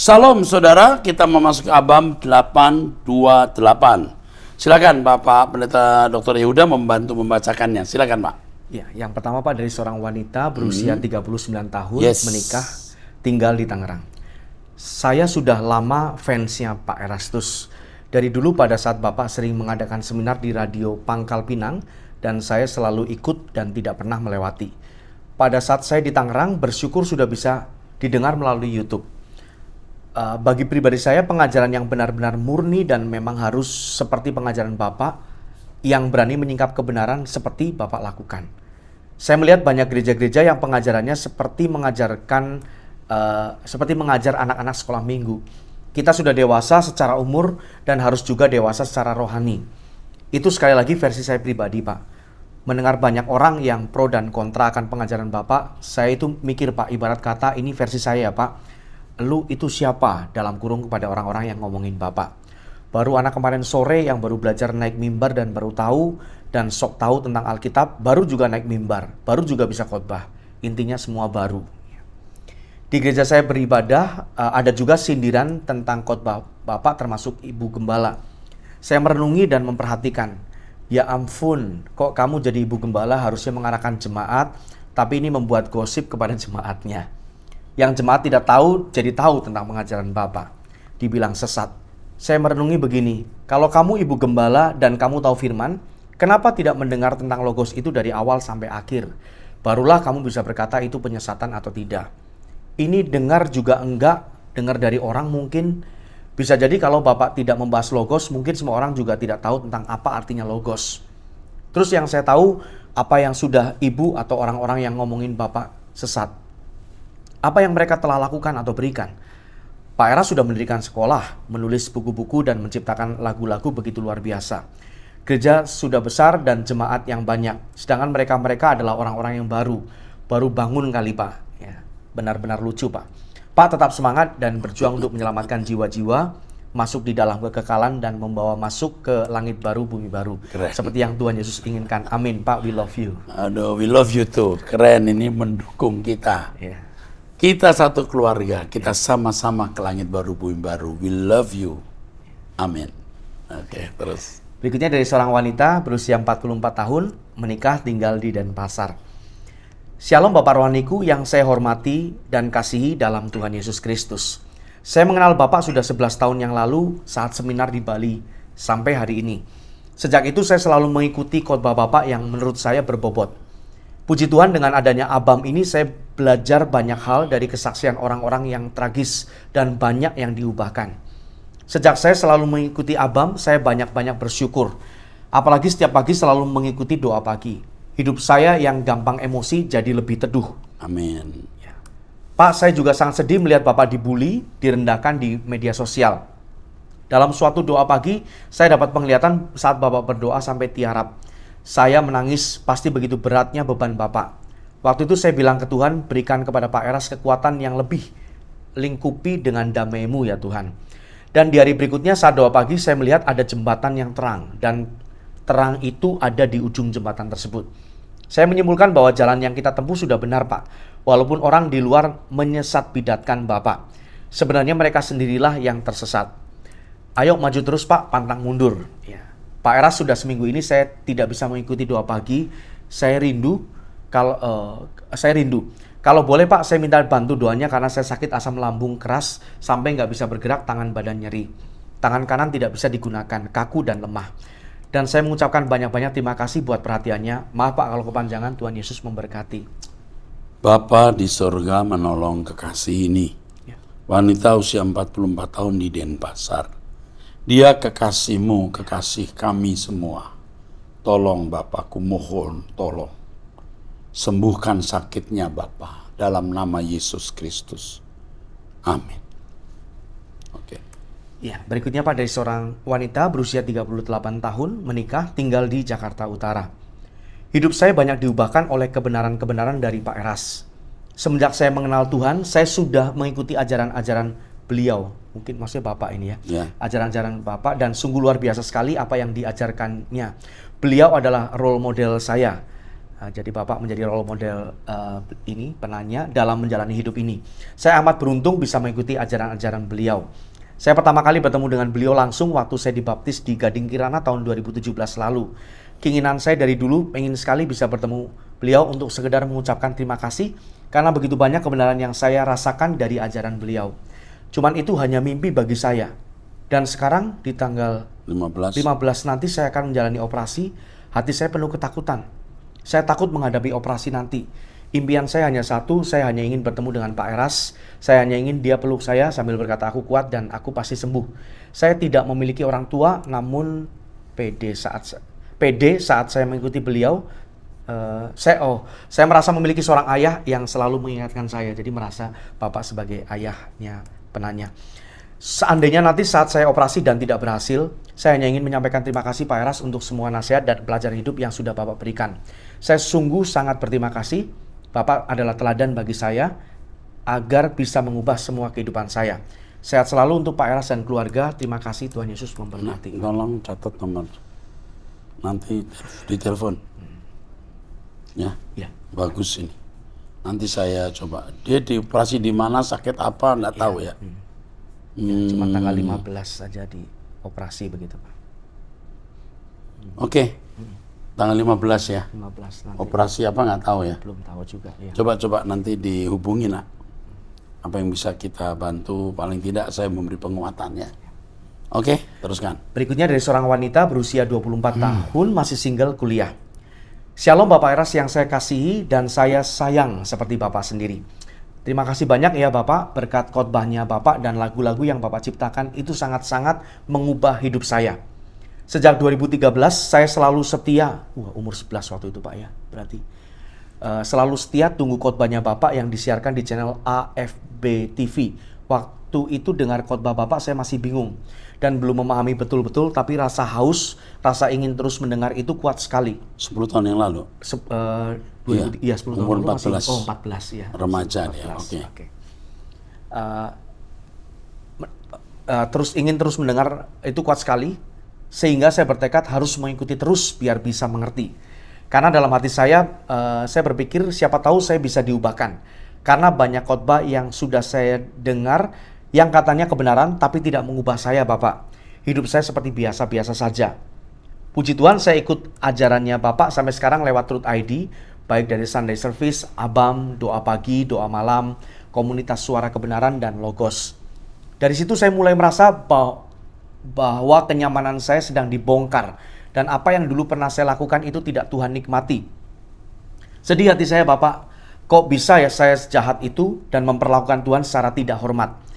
Salam saudara, kita memasuki Abam 828. Silakan Bapak Pendeta Dr. Yehuda membantu membacakannya. Silakan Pak. Ya, yang pertama Pak, dari seorang wanita berusia 39 tahun, Yes. menikah, tinggal di Tangerang. Saya sudah lama fansnya Pak Erastus. Dari dulu pada saat Bapak sering mengadakan seminar di Radio Pangkal Pinang, dan saya selalu ikut dan tidak pernah melewati. Pada saat saya di Tangerang, bersyukur sudah bisa didengar melalui YouTube. Bagi pribadi saya, pengajaran yang benar-benar murni dan memang harus seperti pengajaran Bapak yang berani menyingkap kebenaran seperti Bapak lakukan. Saya melihat banyak gereja-gereja yang pengajarannya seperti mengajar anak-anak sekolah minggu. Kita sudah dewasa secara umur dan harus juga dewasa secara rohani. Itu sekali lagi versi saya pribadi, Pak. Mendengar banyak orang yang pro dan kontra akan pengajaran Bapak, saya itu mikir, Pak, ibarat kata ini versi saya, Pak. Lu itu siapa? Dalam kurung kepada orang-orang yang ngomongin Bapak. Baru anak kemarin sore yang baru belajar naik mimbar dan baru tahu dan sok tahu tentang Alkitab, baru juga naik mimbar, baru juga bisa khotbah. Intinya semua baru. Di gereja saya beribadah, ada juga sindiran tentang khotbah Bapak termasuk Ibu Gembala. Saya merenungi dan memperhatikan, ya ampun, kok kamu jadi Ibu Gembala harusnya mengarahkan jemaat, tapi ini membuat gosip kepada jemaatnya. Yang jemaat tidak tahu, jadi tahu tentang pengajaran Bapak. Dibilang sesat. Saya merenungi begini, kalau kamu Ibu Gembala dan kamu tahu firman, kenapa tidak mendengar tentang logos itu dari awal sampai akhir? Barulah kamu bisa berkata itu penyesatan atau tidak. Ini dengar juga enggak, dengar dari orang mungkin. Bisa jadi kalau Bapak tidak membahas logos, mungkin semua orang juga tidak tahu tentang apa artinya logos. Terus yang saya tahu, apa yang sudah Ibu atau orang-orang yang ngomongin Bapak sesat. Apa yang mereka telah lakukan atau berikan? Pak Era sudah mendirikan sekolah, menulis buku-buku dan menciptakan lagu-lagu begitu luar biasa. Gereja sudah besar dan jemaat yang banyak, sedangkan mereka adalah orang-orang yang baru bangun kali Pak. Ya, benar-benar lucu Pak. Pak tetap semangat dan berjuang untuk menyelamatkan jiwa-jiwa, masuk di dalam kekekalan dan membawa masuk ke langit baru, bumi baru. Keren. Seperti yang Tuhan Yesus inginkan. Amin Pak, we love you. Aduh, we love you too. Keren, ini mendukung kita. Yeah. Kita satu keluarga, kita sama-sama ke langit baru, bumi baru. We love you. Amin. Oke, terus. Berikutnya dari seorang wanita berusia 44 tahun, menikah, tinggal di Denpasar. Shalom Bapak rohaniku yang saya hormati dan kasihi dalam Tuhan Yesus Kristus. Saya mengenal Bapak sudah 11 tahun yang lalu saat seminar di Bali sampai hari ini. Sejak itu saya selalu mengikuti khotbah Bapak yang menurut saya berbobot. Puji Tuhan, dengan adanya Abam ini saya belajar banyak hal dari kesaksian orang-orang yang tragis dan banyak yang diubahkan. Sejak saya selalu mengikuti Abam, saya banyak-banyak bersyukur. Apalagi setiap pagi selalu mengikuti doa pagi. Hidup saya yang gampang emosi jadi lebih teduh. Amin. Ya. Pak, saya juga sangat sedih melihat Bapak dibully, direndahkan di media sosial. Dalam suatu doa pagi, saya dapat penglihatan saat Bapak berdoa sampai tiarap. Saya menangis, pasti begitu beratnya beban Bapak. Waktu itu saya bilang ke Tuhan, berikan kepada Pak Eras kekuatan yang lebih, lingkupi dengan damai-Mu ya Tuhan. Dan di hari berikutnya saat doa pagi saya melihat ada jembatan yang terang, dan terang itu ada di ujung jembatan tersebut. Saya menyimpulkan bahwa jalan yang kita tempuh sudah benar Pak, walaupun orang di luar menyesat bidatkan Bapak. Sebenarnya mereka sendirilah yang tersesat. Ayo maju terus Pak, pantang mundur. Ya. Pak Eras, sudah seminggu ini saya tidak bisa mengikuti doa pagi. Saya rindu. Kalau boleh Pak, saya minta bantu doanya karena saya sakit asam lambung keras sampai nggak bisa bergerak, tangan badan nyeri. Tangan kanan tidak bisa digunakan, kaku dan lemah. Dan saya mengucapkan banyak-banyak terima kasih buat perhatiannya. Maaf Pak kalau kepanjangan, Tuhan Yesus memberkati. Bapa di sorga menolong kekasih ini. Wanita usia 44 tahun di Denpasar. Dia kekasih-Mu, kekasih kami semua. Tolong Bapakku, mohon tolong. Sembuhkan sakitnya Bapa dalam nama Yesus Kristus. Amin. Oke. Ya, berikutnya Pak, dari seorang wanita berusia 38 tahun, menikah, tinggal di Jakarta Utara. Hidup saya banyak diubahkan oleh kebenaran-kebenaran dari Pak Eras. Semenjak saya mengenal Tuhan, saya sudah mengikuti ajaran-ajaran beliau. Mungkin maksudnya Bapak ini ya. Ajaran-ajaran Bapak, dan sungguh luar biasa sekali apa yang diajarkannya. Beliau adalah role model saya. Jadi Bapak menjadi role model ini penanya dalam menjalani hidup ini. Saya amat beruntung bisa mengikuti ajaran-ajaran beliau. Saya pertama kali bertemu dengan beliau langsung waktu saya dibaptis di Gading Kirana tahun 2017 lalu. Keinginan saya dari dulu ingin sekali bisa bertemu beliau untuk sekedar mengucapkan terima kasih karena begitu banyak kebenaran yang saya rasakan dari ajaran beliau. Cuman itu hanya mimpi bagi saya. Dan sekarang di tanggal 15 nanti saya akan menjalani operasi. Hati saya penuh ketakutan. Saya takut menghadapi operasi nanti. Impian saya hanya satu, saya hanya ingin bertemu dengan Pak Eras. Saya hanya ingin dia peluk saya sambil berkata aku kuat dan aku pasti sembuh. Saya tidak memiliki orang tua, namun pede saat saya mengikuti beliau. Saya merasa memiliki seorang ayah yang selalu mengingatkan saya. Jadi merasa Bapak sebagai ayahnya penanya. Seandainya nanti saat saya operasi dan tidak berhasil, saya hanya ingin menyampaikan terima kasih Pak Eras untuk semua nasihat dan pelajaran hidup yang sudah Bapak berikan. Saya sungguh sangat berterima kasih. Bapak adalah teladan bagi saya agar bisa mengubah semua kehidupan saya. Sehat selalu untuk Pak Eras dan keluarga. Terima kasih, Tuhan Yesus memberkati. Tolong catat nomor. Nanti ditelepon. Ya, bagus ini. Nanti saya coba. Dia dioperasi di mana, sakit apa, nggak tahu ya. Cuma tanggal 15 saja dioperasi begitu, Pak. Oke. Tanggal 15 ya. 15 nanti. Operasi apa nggak tahu ya. Belum tahu juga ya. Coba nanti dihubungi lah. Apa yang bisa kita bantu, paling tidak saya memberi penguatannya. Oke, teruskan. Berikutnya dari seorang wanita berusia 24 tahun, masih single, kuliah. Shalom Bapak Eras yang saya kasihi dan saya sayang seperti Bapak sendiri. Terima kasih banyak ya Bapak, berkat khotbahnya Bapak dan lagu-lagu yang Bapak ciptakan itu sangat-sangat mengubah hidup saya. Sejak 2013 saya selalu setia, umur 11 waktu itu Pak ya, berarti. Selalu setia tunggu khotbahnya Bapak yang disiarkan di channel AFB TV. Waktu itu dengar khotbah Bapak saya masih bingung dan belum memahami betul-betul, tapi rasa haus, rasa ingin terus mendengar itu kuat sekali. 10 tahun yang lalu? 10 tahun umur lalu 14. masih, 14 ya. Remaja dia, oke. Terus ingin terus mendengar itu kuat sekali, sehingga saya bertekad harus mengikuti terus biar bisa mengerti. Karena dalam hati saya berpikir siapa tahu saya bisa diubahkan. Karena banyak khotbah yang sudah saya dengar yang katanya kebenaran tapi tidak mengubah saya Bapak. Hidup saya seperti biasa-biasa saja. Puji Tuhan saya ikut ajarannya Bapak sampai sekarang lewat Truth ID, baik dari Sunday Service, Abam, doa pagi, doa malam, komunitas suara kebenaran, dan Logos. Dari situ saya mulai merasa bahwa kenyamanan saya sedang dibongkar dan apa yang dulu pernah saya lakukan itu tidak Tuhan nikmati. Sedih hati saya Bapak, kok bisa ya saya sejahat itu dan memperlakukan Tuhan secara tidak hormat.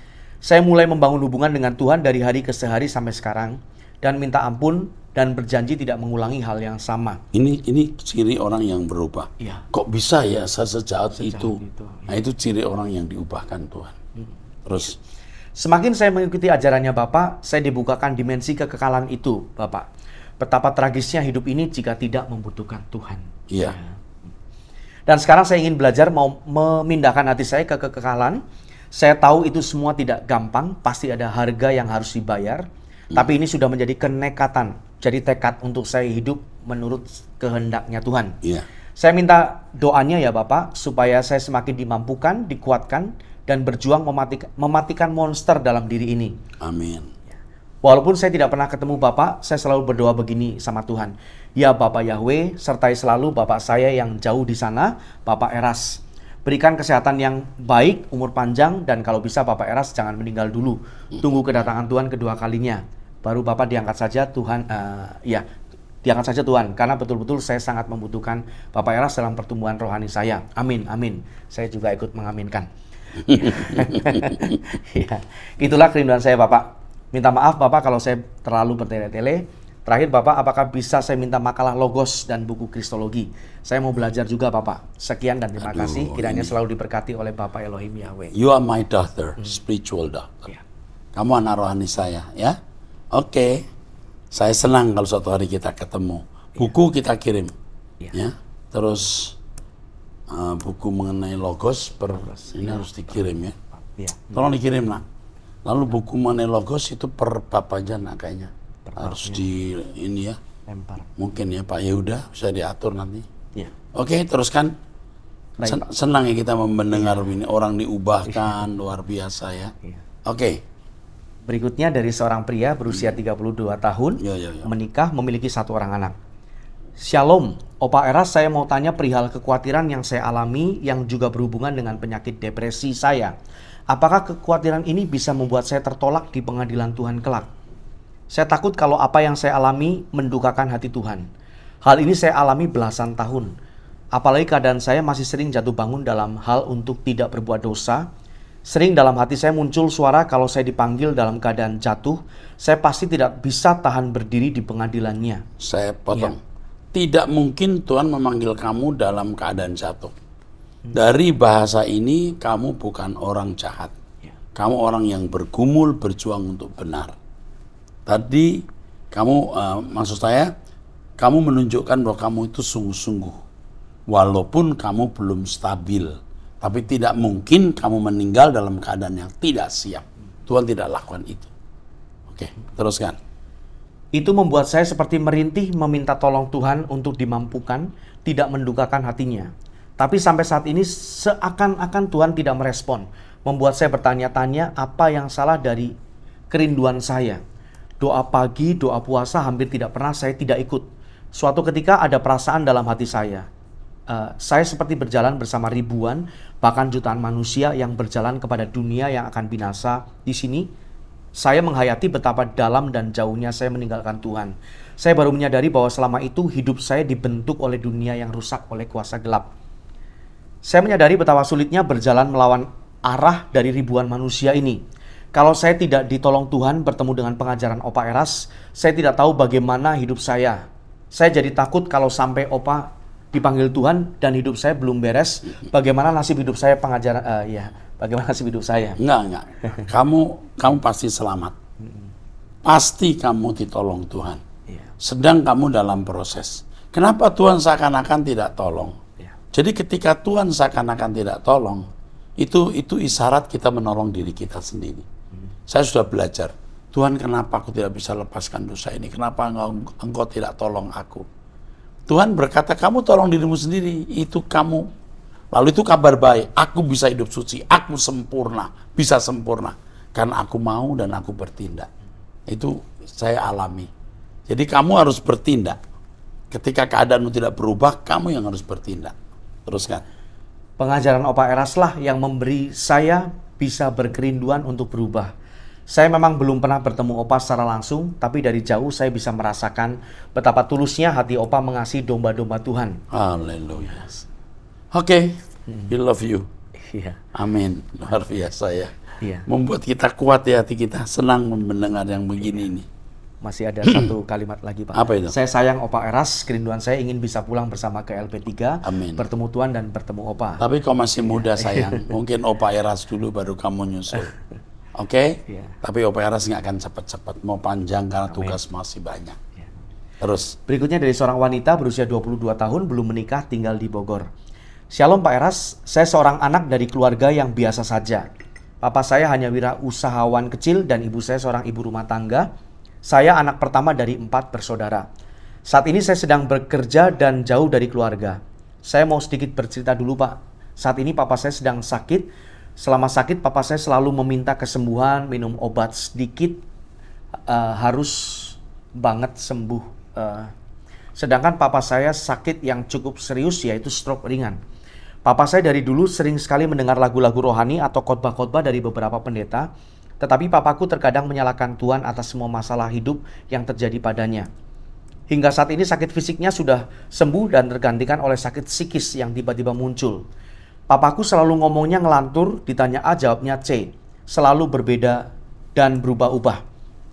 Saya mulai membangun hubungan dengan Tuhan dari hari ke hari sampai sekarang dan minta ampun dan berjanji tidak mengulangi hal yang sama. Ini ciri orang yang berubah. Ya. Kok bisa ya saya sejahat itu? Ya. Nah itu ciri orang yang diubahkan Tuhan. Terus semakin saya mengikuti ajarannya Bapak, saya dibukakan dimensi kekekalan itu Bapak. Betapa tragisnya hidup ini jika tidak membutuhkan Tuhan. Iya. Dan sekarang saya ingin belajar mau memindahkan hati saya ke kekekalan. Saya tahu itu semua tidak gampang, pasti ada harga yang harus dibayar. Tapi ini sudah menjadi kenekatan, jadi tekad untuk saya hidup menurut kehendaknya Tuhan. Iya. Saya minta doanya ya Bapak, supaya saya semakin dimampukan, dikuatkan, dan berjuang mematikan monster dalam diri ini. Amin. Walaupun saya tidak pernah ketemu Bapak, saya selalu berdoa begini sama Tuhan. Ya Bapak Yahweh, sertai selalu Bapak saya yang jauh di sana, Bapak Eras. Berikan kesehatan yang baik, umur panjang, dan kalau bisa Bapak Eras jangan meninggal dulu. Tunggu kedatangan Tuhan kedua kalinya. Baru Bapak diangkat saja Tuhan, diangkat saja Tuhan. Karena betul-betul saya sangat membutuhkan Bapak Eras dalam pertumbuhan rohani saya. Amin, amin. Saya juga ikut mengaminkan. Ya, itulah kerinduan saya Bapak. Minta maaf Bapak kalau saya terlalu bertele-tele. Terakhir Bapak, apakah bisa saya minta makalah Logos dan buku Kristologi? Saya mau belajar juga Bapak. Sekian dan terima kasih. Kiranya selalu diberkati oleh Bapak Elohim Yahweh. You are my daughter, spiritual daughter. Ya. Kamu anak rohani saya, ya. Oke. Saya senang kalau suatu hari kita ketemu. Buku kita kirim, ya. Terus buku mengenai Logos ini harus dikirim ya. Tolong dikirim lah. Lalu buku mengenai Logos itu per bab aja nak kayaknya. Harus di ini ya. Lempar. Mungkin ya Pak Yehuda bisa diatur nanti. Ya. Oke, teruskan. Baik, Pak. Senang ya kita mendengar ini orang diubahkan luar biasa ya. Iya. Oke. Berikutnya dari seorang pria berusia 32 tahun, Ya. menikah, memiliki 1 orang anak. Shalom, Opa Eras, saya mau tanya perihal kekhawatiran yang saya alami yang juga berhubungan dengan penyakit depresi saya. Apakah kekhawatiran ini bisa membuat saya tertolak di pengadilan Tuhan kelak? Saya takut kalau apa yang saya alami mendukakan hati Tuhan. Hal ini saya alami belasan tahun. Apalagi keadaan saya masih sering jatuh bangun dalam hal untuk tidak berbuat dosa. Sering dalam hati saya muncul suara kalau saya dipanggil dalam keadaan jatuh, saya pasti tidak bisa tahan berdiri di pengadilannya. Saya potong. Tidak mungkin Tuhan memanggil kamu dalam keadaan jatuh. Dari bahasa ini, kamu bukan orang jahat. Kamu orang yang bergumul, berjuang untuk benar. Tadi, maksud saya, kamu menunjukkan bahwa kamu itu sungguh-sungguh. Walaupun kamu belum stabil. Tapi tidak mungkin kamu meninggal dalam keadaan yang tidak siap. Tuhan tidak lakukan itu. Oke, teruskan. Itu membuat saya seperti merintih meminta tolong Tuhan untuk dimampukan, tidak mendukakan hatinya. Tapi sampai saat ini seakan-akan Tuhan tidak merespon. Membuat saya bertanya-tanya apa yang salah dari kerinduan saya. Doa pagi, doa puasa hampir tidak pernah saya tidak ikut. Suatu ketika ada perasaan dalam hati saya. Saya seperti berjalan bersama ribuan, bahkan jutaan manusia yang berjalan kepada dunia yang akan binasa. Di sini, saya menghayati betapa dalam dan jauhnya saya meninggalkan Tuhan. Saya baru menyadari bahwa selama itu hidup saya dibentuk oleh dunia yang rusak oleh kuasa gelap. Saya menyadari betapa sulitnya berjalan melawan arah dari ribuan manusia ini. Kalau saya tidak ditolong Tuhan bertemu dengan pengajaran Opa Eras, saya tidak tahu bagaimana hidup saya. Saya jadi takut kalau sampai Opa dipanggil Tuhan dan hidup saya belum beres, bagaimana nasib hidup saya bagaimana nasib hidup saya? Enggak. Kamu pasti selamat. Pasti kamu ditolong Tuhan. Sedang kamu dalam proses. Kenapa Tuhan seakan-akan tidak tolong? Jadi ketika Tuhan seakan-akan tidak tolong, itu isyarat kita menolong diri kita sendiri. Saya sudah belajar. Tuhan, kenapa aku tidak bisa lepaskan dosa ini? Kenapa engkau tidak tolong aku? Tuhan berkata, kamu tolong dirimu sendiri, itu kamu. Lalu itu kabar baik, aku bisa hidup suci, aku sempurna, bisa sempurna. Karena aku mau dan aku bertindak. Itu saya alami. Jadi kamu harus bertindak. Ketika keadaanmu tidak berubah, kamu yang harus bertindak. Teruskan. Pengajaran Opa Eras lah yang memberi saya bisa berkerinduan untuk berubah. Saya memang belum pernah bertemu Opa secara langsung, tapi dari jauh saya bisa merasakan betapa tulusnya hati Opa mengasihi domba-domba Tuhan. Haleluya. Oke, we love you. Iya. Amin. Luar biasa ya. Iya. Membuat kita kuat ya hati kita, senang mendengar yang begini ini. Masih ada satu kalimat lagi, Pak. Apa itu? Saya sayang Opa Eras, kerinduan saya ingin bisa pulang bersama ke LP3, Amin. bertemu Tuhan dan bertemu Opa. Tapi kau masih muda sayang, mungkin Opa Eras dulu baru kamu nyusul. Oke? Iya. Tapi Opa Eras nggak akan cepat-cepat, mau panjang karena tugas masih banyak. Iya. Terus, Berikutnya dari seorang wanita berusia 22 tahun, belum menikah, tinggal di Bogor. Shalom Pak Eras, saya seorang anak dari keluarga yang biasa saja. Papa saya hanya wirausahawan kecil dan ibu saya seorang ibu rumah tangga. Saya anak pertama dari 4 bersaudara. Saat ini saya sedang bekerja dan jauh dari keluarga. Saya mau sedikit bercerita dulu Pak. Saat ini papa saya sedang sakit. Selama sakit papa saya selalu meminta kesembuhan, minum obat sedikit, harus banget sembuh. Sedangkan papa saya sakit yang cukup serius yaitu stroke ringan. Papa saya dari dulu sering sekali mendengar lagu-lagu rohani atau khotbah-khotbah dari beberapa pendeta, tetapi papaku terkadang menyalahkan Tuhan atas semua masalah hidup yang terjadi padanya. Hingga saat ini sakit fisiknya sudah sembuh dan tergantikan oleh sakit psikis yang tiba-tiba muncul. Papaku selalu ngomongnya ngelantur, ditanya A jawabnya C, selalu berbeda dan berubah-ubah.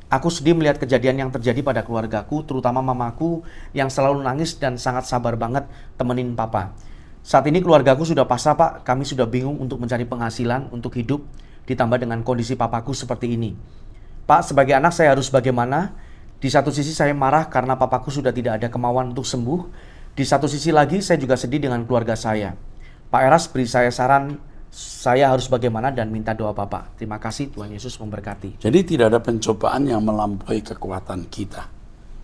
Aku sedih melihat kejadian yang terjadi pada keluargaku, terutama mamaku yang selalu nangis dan sangat sabar banget temenin papa. Saat ini keluargaku sudah pasrah Pak, kami sudah bingung untuk mencari penghasilan untuk hidup, ditambah dengan kondisi papaku seperti ini. Pak, sebagai anak saya harus bagaimana? Di satu sisi saya marah karena papaku sudah tidak ada kemauan untuk sembuh. Di satu sisi lagi saya juga sedih dengan keluarga saya. Pak Eras beri saya saran, saya harus bagaimana dan minta doa Bapak. Terima kasih, Tuhan Yesus memberkati. jadi tidak ada pencobaan yang melampaui kekuatan kita.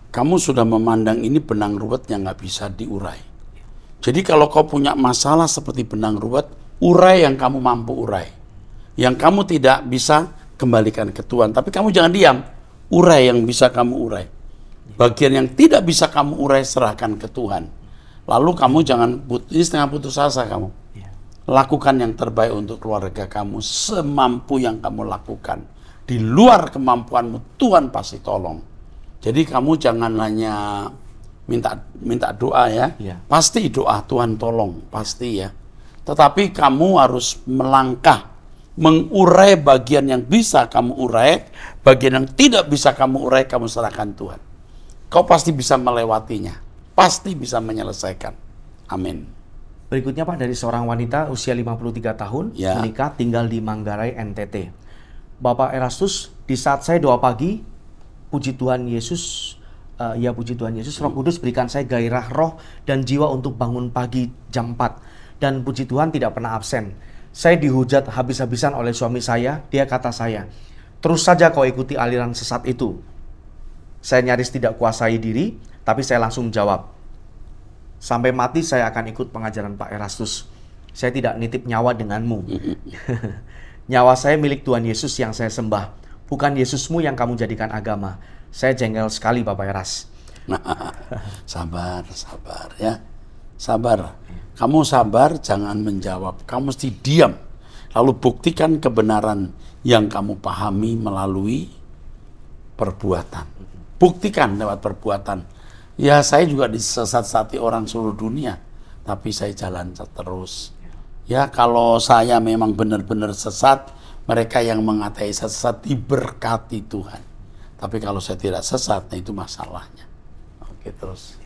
Kamu sudah memandang ini benang ruwet yang nggak bisa diurai. Jadi kalau kau punya masalah seperti benang ruwet, urai yang kamu mampu urai. Yang kamu tidak bisa, kembalikan ke Tuhan. Tapi kamu jangan diam, urai yang bisa kamu urai. Bagian yang tidak bisa kamu urai, serahkan ke Tuhan. Lalu kamu jangan setengah putus asa kamu. Lakukan yang terbaik untuk keluarga kamu, semampu yang kamu lakukan. Di luar kemampuanmu, Tuhan pasti tolong. Jadi kamu jangan hanya minta doa ya. Pasti doa Tuhan tolong, pasti ya. Tetapi kamu harus melangkah, mengurai bagian yang bisa kamu urai, bagian yang tidak bisa kamu urai, kamu serahkan Tuhan. Kau pasti bisa melewatinya, pasti bisa menyelesaikan. Amin. Berikutnya Pak, dari seorang wanita usia 53 tahun, menikah, tinggal di Manggarai, NTT. Bapak Erastus, di saat saya doa pagi, puji Tuhan Yesus, puji Tuhan Yesus, Roh Kudus berikan saya gairah roh dan jiwa untuk bangun pagi jam 4. Dan puji Tuhan tidak pernah absen. Saya dihujat habis-habisan oleh suami saya, dia kata saya, terus saja kau ikuti aliran sesat itu. Saya nyaris tidak kuasai diri, tapi saya langsung jawab, sampai mati saya akan ikut pengajaran Pak Erastus. Saya tidak nitip nyawa denganmu. Nyawa saya milik Tuhan Yesus yang saya sembah, bukan Yesusmu yang kamu jadikan agama. Saya jengkel sekali Bapak Eras. Sabar ya. Sabar. Kamu sabar, jangan menjawab. Kamu mesti diam. Lalu buktikan kebenaran yang kamu pahami melalui perbuatan. Buktikan lewat perbuatan. Ya, saya juga disesat-sati orang seluruh dunia, tapi saya jalan terus. Ya, kalau saya memang benar-benar sesat, mereka yang mengatai sesat diberkati Tuhan. Tapi kalau saya tidak sesat, nah itu masalahnya. Oke, terus.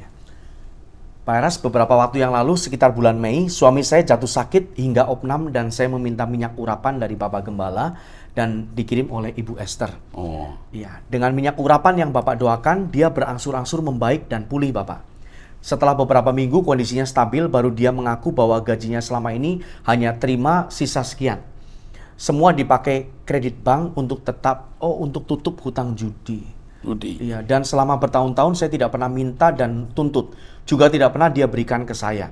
Pak Eras, beberapa waktu yang lalu, sekitar bulan Mei, suami saya jatuh sakit hingga opnam dan saya meminta minyak urapan dari Bapak Gembala dan dikirim oleh Ibu Esther. Iya, dengan minyak urapan yang Bapak doakan, dia berangsur-angsur membaik dan pulih Bapak. Setelah beberapa minggu kondisinya stabil, baru dia mengaku bahwa gajinya selama ini hanya terima sisa sekian. Semua dipakai kredit bank untuk untuk tutup hutang judi. Iya, dan selama bertahun-tahun saya tidak pernah minta dan tuntut. Juga tidak pernah dia berikan ke saya.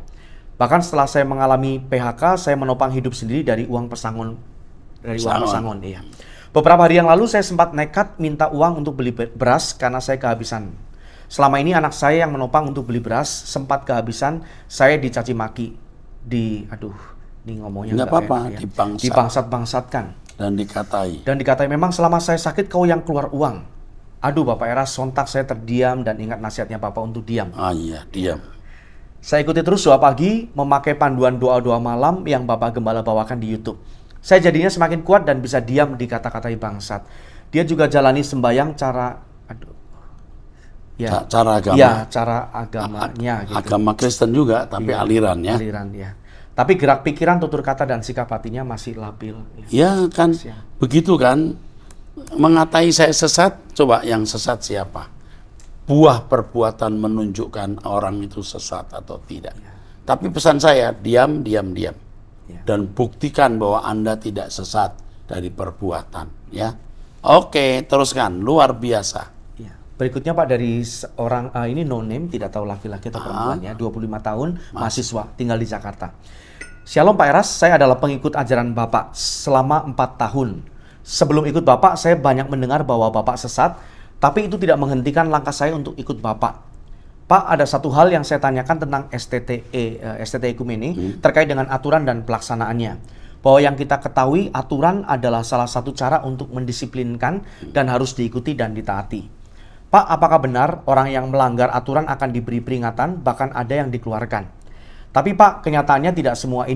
Bahkan setelah saya mengalami PHK, saya menopang hidup sendiri dari uang pesangon. Iya. Beberapa hari yang lalu saya sempat nekat minta uang untuk beli beras karena saya kehabisan. Selama ini anak saya yang menopang untuk beli beras, sempat kehabisan, saya dicaci maki. Ini ngomongnya nggak apa-apa, ya. Dibangsat-bangsatkan. Dan dikatai memang selama saya sakit kau yang keluar uang. Aduh Bapak Eras, sontak saya terdiam dan ingat nasihatnya Bapak untuk diam. Diam. Saya ikuti terus doa pagi, memakai panduan doa-doa malam yang Bapak Gembala bawakan di YouTube. Saya jadinya semakin kuat dan bisa diam di kata-katai bangsat. Dia juga jalani sembahyang cara agama. Ya, cara agamanya. Gitu. Agama Kristen juga, tapi alirannya. Aliran, ya. Tapi gerak pikiran, tutur kata, dan sikap hatinya masih labil. Ya kan, begitu kan. Mengatai saya sesat, coba yang sesat siapa? Buah perbuatan menunjukkan orang itu sesat atau tidak. Tapi pesan saya, diam. Dan buktikan bahwa Anda tidak sesat dari perbuatan. Ya, oke, teruskan, luar biasa. Berikutnya Pak, dari seorang, ini no name, tidak tahu laki-laki atau perempuannya, 25 tahun, mahasiswa, tinggal di Jakarta. Shalom Pak Eras, saya adalah pengikut ajaran Bapak selama 4 tahun. Sebelum ikut Bapak, saya banyak mendengar bahwa Bapak sesat, tapi itu tidak menghentikan langkah saya untuk ikut Bapak. Pak, ada satu hal yang saya tanyakan tentang STT Ekumene terkait dengan aturan dan pelaksanaannya. Bahwa yang kita ketahui, aturan adalah salah satu cara untuk mendisiplinkan dan harus diikuti dan ditaati. Pak, apakah benar orang yang melanggar aturan akan diberi peringatan, bahkan ada yang dikeluarkan? Tapi Pak, kenyataannya tidak semua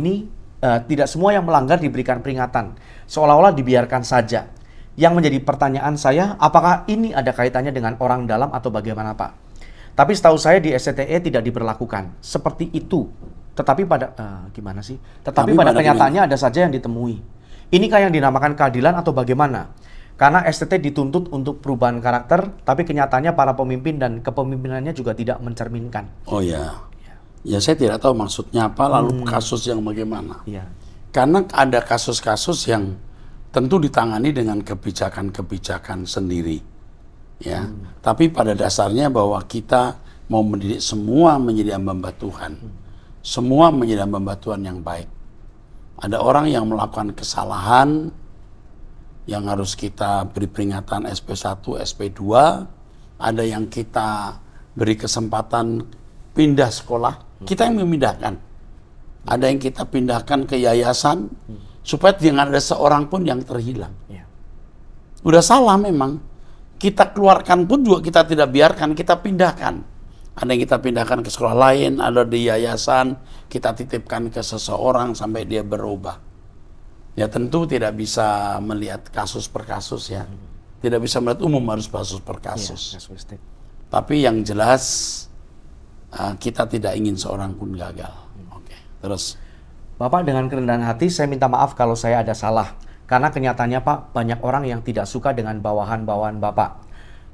yang melanggar diberikan peringatan, seolah-olah dibiarkan saja. Yang menjadi pertanyaan saya, apakah ini ada kaitannya dengan orang dalam atau bagaimana Pak? Tapi setahu saya di SCTE tidak diberlakukan seperti itu. Tetapi pada pada kenyataannya ada saja yang ditemui. Inikah yang dinamakan keadilan atau bagaimana? Karena STT dituntut untuk perubahan karakter, tapi kenyataannya para pemimpin dan kepemimpinannya juga tidak mencerminkan. Ya, saya tidak tahu maksudnya apa, lalu kasus yang bagaimana. Karena ada kasus-kasus yang tentu ditangani dengan kebijakan-kebijakan sendiri. Ya, tapi pada dasarnya bahwa kita mau mendidik semua menjadi hamba Tuhan. semua menjadi hamba Tuhan yang baik. Ada orang yang melakukan kesalahan yang harus kita beri peringatan SP1, SP2, ada yang kita beri kesempatan pindah sekolah, kita yang memindahkan. Ada yang kita pindahkan ke yayasan supaya jangan ada seorang pun yang terhilang. Udah salah memang. Kita keluarkan pun juga kita tidak biarkan, kita pindahkan. Ada yang kita pindahkan ke sekolah lain, ada di yayasan, kita titipkan ke seseorang sampai dia berubah. Ya tentu tidak bisa melihat kasus per kasus ya. Tidak bisa melihat umum, harus kasus per kasus. Tapi yang jelas kita tidak ingin seorang pun gagal. Oke, terus. Bapak, dengan kerendahan hati saya minta maaf kalau saya ada salah. Karena kenyataannya Pak, banyak orang yang tidak suka dengan bawahan-bawahan Bapak.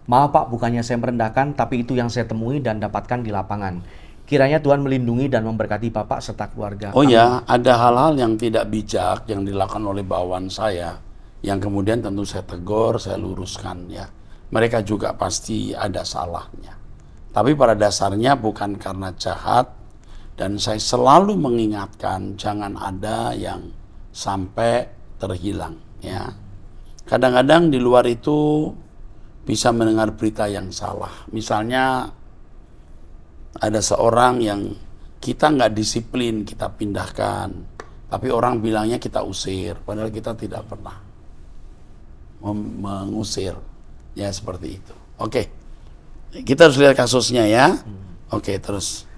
Maaf Pak, bukannya saya merendahkan, tapi itu yang saya temui dan dapatkan di lapangan. Kiranya Tuhan melindungi dan memberkati Bapak serta keluarga. Oh ya, ada hal-hal yang tidak bijak yang dilakukan oleh bawahan saya, yang kemudian tentu saya tegur, saya luruskan ya. Mereka juga pasti ada salahnya. Tapi pada dasarnya bukan karena jahat, dan saya selalu mengingatkan jangan ada yang sampai terhilang ya. Kadang-kadang di luar itu bisa mendengar berita yang salah. Misalnya ada seorang yang kita nggak disiplin, kita pindahkan, tapi orang bilangnya kita usir, padahal kita tidak pernah mengusir. Ya seperti itu. Oke, kita harus lihat kasusnya ya. Oke, terus.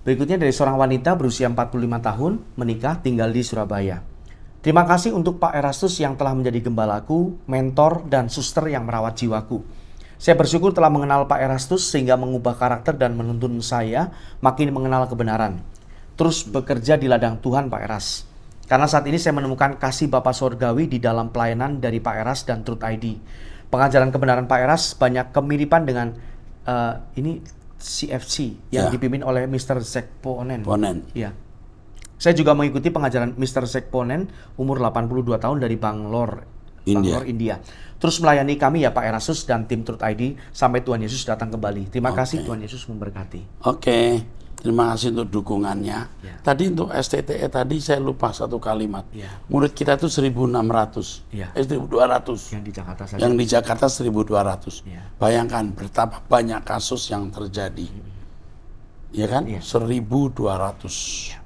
Berikutnya dari seorang wanita berusia 45 tahun, menikah, tinggal di Surabaya. Terima kasih untuk Pak Erastus yang telah menjadi gembalaku, mentor, dan suster yang merawat jiwaku. Saya bersyukur telah mengenal Pak Erastus sehingga mengubah karakter dan menuntun saya makin mengenal kebenaran. Terus bekerja di ladang Tuhan Pak Eras. Karena saat ini saya menemukan kasih Bapa Sorgawi di dalam pelayanan dari Pak Eras dan Truth ID. Pengajaran kebenaran Pak Eras banyak kemiripan dengan ini CFC yang dipimpin oleh Mr. Zack Ponen. Ya. Saya juga mengikuti pengajaran Mr. Zack Ponen umur 82 tahun dari Bangalore, India. Terus melayani kami ya Pak Erastus dan tim Truth ID sampai Tuhan Yesus datang kembali. Terima kasih, Tuhan Yesus memberkati. Oke, terima kasih untuk dukungannya. Ya. Tadi untuk STTE tadi saya lupa satu kalimat. Ya. Murid kita itu 1.600, 1.200. Yang di Jakarta saja. Yang di Jakarta 1.200. Ya. Bayangkan betapa banyak kasus yang terjadi. Ya kan? Ya. 1.200. Ya.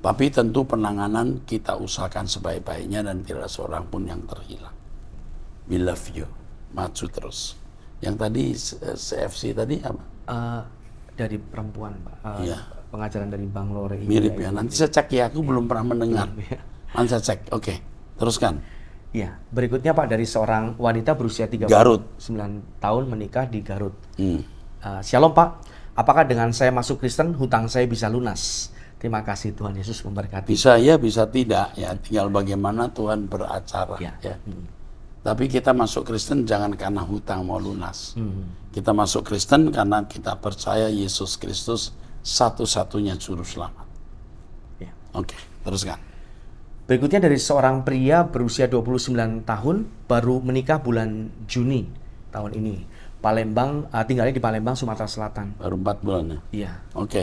Tapi tentu penanganan kita usahakan sebaik-baiknya dan tidak ada seorang pun yang terhilang. We love you. Maju terus. Yang tadi CFC tadi apa? Dari perempuan, Pak. Pengajaran dari Bangalore. Mirip ya. Nanti saya cek ya. Aku belum pernah mendengar. Nanti saya cek. Oke. Teruskan. Iya. Berikutnya Pak, dari seorang wanita berusia 39 tahun menikah di Garut. Shalom Pak. Apakah dengan saya masuk Kristen hutang saya bisa lunas? Terima kasih, Tuhan Yesus memberkati. Bisa ya, bisa tidak ya. Tinggal bagaimana Tuhan beracara ya. Tapi kita masuk Kristen jangan karena hutang mau lunas. Kita masuk Kristen karena kita percaya Yesus Kristus satu-satunya juru selamat. Ya. Oke, teruskan. Berikutnya dari seorang pria berusia 29 tahun baru menikah bulan Juni tahun ini. Palembang, tinggalnya di Palembang, Sumatera Selatan. Baru 4 bulan ya? Iya. Oke.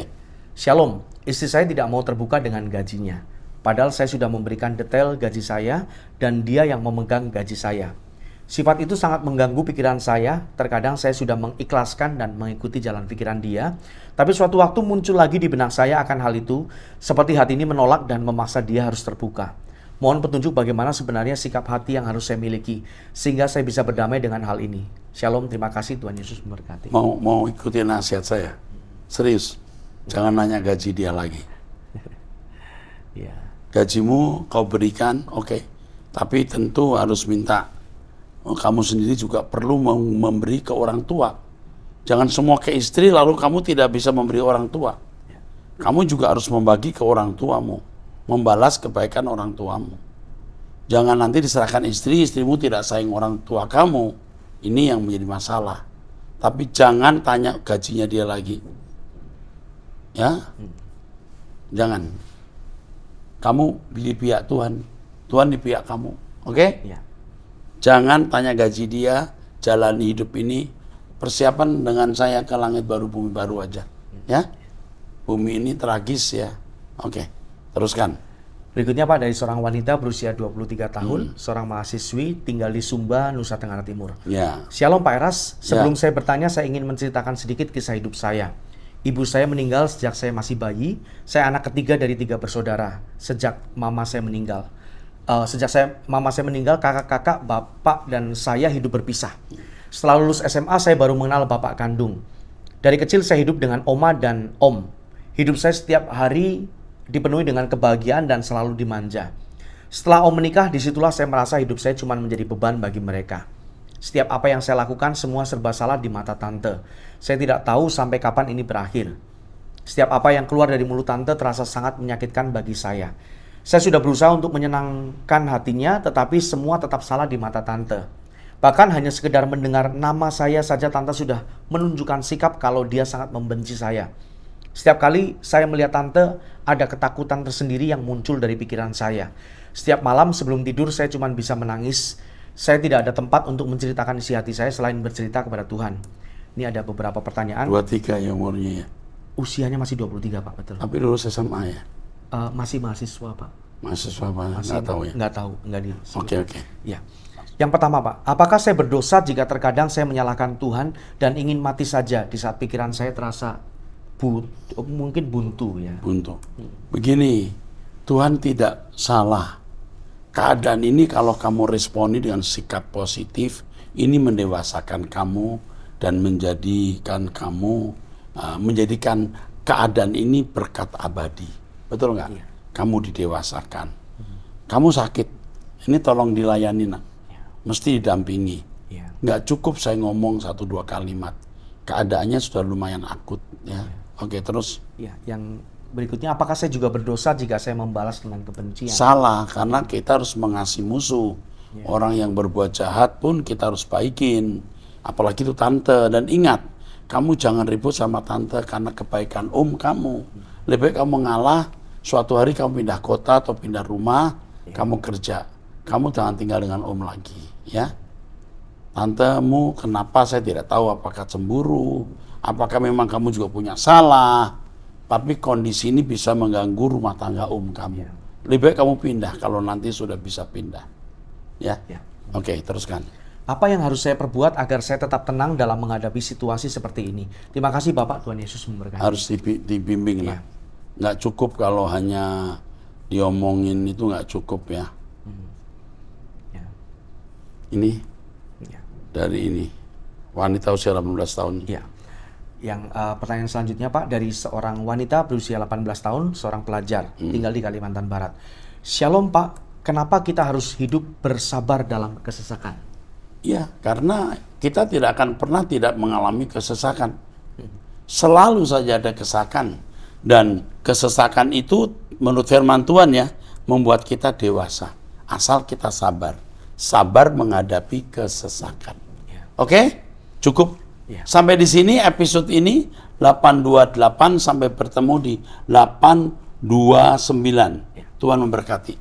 Shalom, istri saya tidak mau terbuka dengan gajinya. Padahal saya sudah memberikan detail gaji saya dan dia yang memegang gaji saya. Sifat itu sangat mengganggu pikiran saya. Terkadang saya sudah mengikhlaskan dan mengikuti jalan pikiran dia. Tapi suatu waktu muncul lagi di benak saya akan hal itu. Seperti hati ini menolak dan memaksa dia harus terbuka. Mohon petunjuk bagaimana sebenarnya sikap hati yang harus saya miliki. Sehingga saya bisa berdamai dengan hal ini. Shalom, terima kasih, Tuhan Yesus memberkati. Mau ikuti nasihat saya? Serius? Jangan nanya gaji dia lagi. Gajimu kau berikan, oke. Tapi tentu harus minta. Kamu sendiri juga perlu memberi ke orang tua. Jangan semua ke istri lalu kamu tidak bisa memberi orang tua. Kamu juga harus membagi ke orang tuamu. Membalas kebaikan orang tuamu. Jangan nanti diserahkan istri, istrimu tidak sayang orang tua kamu. Ini yang menjadi masalah. Tapi jangan tanya gajinya dia lagi. Ya, jangan. Kamu di pihak Tuhan, Tuhan di pihak kamu, oke? Ya. Jangan tanya gaji dia, jalani hidup ini, persiapan dengan saya ke langit baru bumi baru aja, ya. Bumi ini tragis ya, Oke, teruskan. Berikutnya Pak, dari seorang wanita berusia 23 tahun, seorang mahasiswi tinggal di Sumba, Nusa Tenggara Timur. Ya. Shalom Pak Eras, sebelum saya bertanya saya ingin menceritakan sedikit kisah hidup saya. Ibu saya meninggal sejak saya masih bayi, saya anak ketiga dari 3 bersaudara. Sejak mama saya meninggal, mama saya meninggal, kakak-kakak, bapak dan saya hidup berpisah. Setelah lulus SMA saya baru mengenal bapak kandung. Dari kecil saya hidup dengan oma dan om. Hidup saya setiap hari dipenuhi dengan kebahagiaan dan selalu dimanja. Setelah om menikah, disitulah saya merasa hidup saya cuma menjadi beban bagi mereka. Setiap apa yang saya lakukan semua serba salah di mata tante. Saya tidak tahu sampai kapan ini berakhir. Setiap apa yang keluar dari mulut tante terasa sangat menyakitkan bagi saya. Saya sudah berusaha untuk menyenangkan hatinya, tetapi semua tetap salah di mata tante. Bahkan hanya sekedar mendengar nama saya saja tante sudah menunjukkan sikap kalau dia sangat membenci saya. Setiap kali saya melihat tante, ada ketakutan tersendiri yang muncul dari pikiran saya. Setiap malam sebelum tidur saya cuma bisa menangis. Saya tidak ada tempat untuk menceritakan isi hati saya selain bercerita kepada Tuhan. Ini ada beberapa pertanyaan. 23 ya umurnya ya? Usianya masih 23 Pak, betul. Tapi lulus SMA ya? Masih mahasiswa Pak. Mahasiswa apa? Masih, Nggak tahu ya? Nggak tahu, nggak di. Oke. Ya. Yang pertama Pak, apakah saya berdosa jika terkadang saya menyalahkan Tuhan dan ingin mati saja di saat pikiran saya terasa mungkin buntu ya? Buntu. Begini, Tuhan tidak salah. Keadaan ini kalau kamu responi dengan sikap positif, ini mendewasakan kamu dan menjadikan kamu, menjadikan keadaan ini berkat abadi. Betul nggak? Iya. Kamu didewasakan. Kamu sakit, ini tolong dilayani nak. Mesti didampingi. Yeah. Nggak cukup saya ngomong 1-2 kalimat. Keadaannya sudah lumayan akut. Ya. Oke, terus? Ya, yang berikutnya, apakah saya juga berdosa jika saya membalas dengan kebencian? Salah, karena kita harus mengasihi musuh. Yeah. Orang yang berbuat jahat pun kita harus baikin. Apalagi itu tante. Dan ingat, kamu jangan ribut sama tante karena kebaikan kamu. Lebih baik kamu ngalah, suatu hari kamu pindah kota atau pindah rumah, kamu kerja. Kamu jangan tinggal dengan lagi, ya. Tantemu kenapa saya tidak tahu, apakah cemburu, apakah memang kamu juga punya salah, tapi kondisi ini bisa mengganggu rumah tangga kamu. Lebih baik kamu pindah kalau nanti sudah bisa pindah, ya. Oke, teruskan. Apa yang harus saya perbuat agar saya tetap tenang dalam menghadapi situasi seperti ini? Terima kasih Bapak, Tuhan Yesus memberkati. Harus dibimbing lah. Nggak cukup kalau hanya diomongin, itu nggak cukup ya. Ini dari ini wanita usia 18 tahun. Ya. Yang pertanyaan selanjutnya Pak, dari seorang wanita berusia 18 tahun, seorang pelajar tinggal di Kalimantan Barat. Shalom Pak, kenapa kita harus hidup bersabar dalam kesesakan? Ya, karena kita tidak akan pernah tidak mengalami kesesakan. Selalu saja ada kesesakan, dan kesesakan itu menurut firman Tuhan ya membuat kita dewasa. Asal kita sabar. Sabar menghadapi kesesakan. Oke? Cukup. Sampai di sini episode ini 828 sampai bertemu di 829. Tuhan memberkati.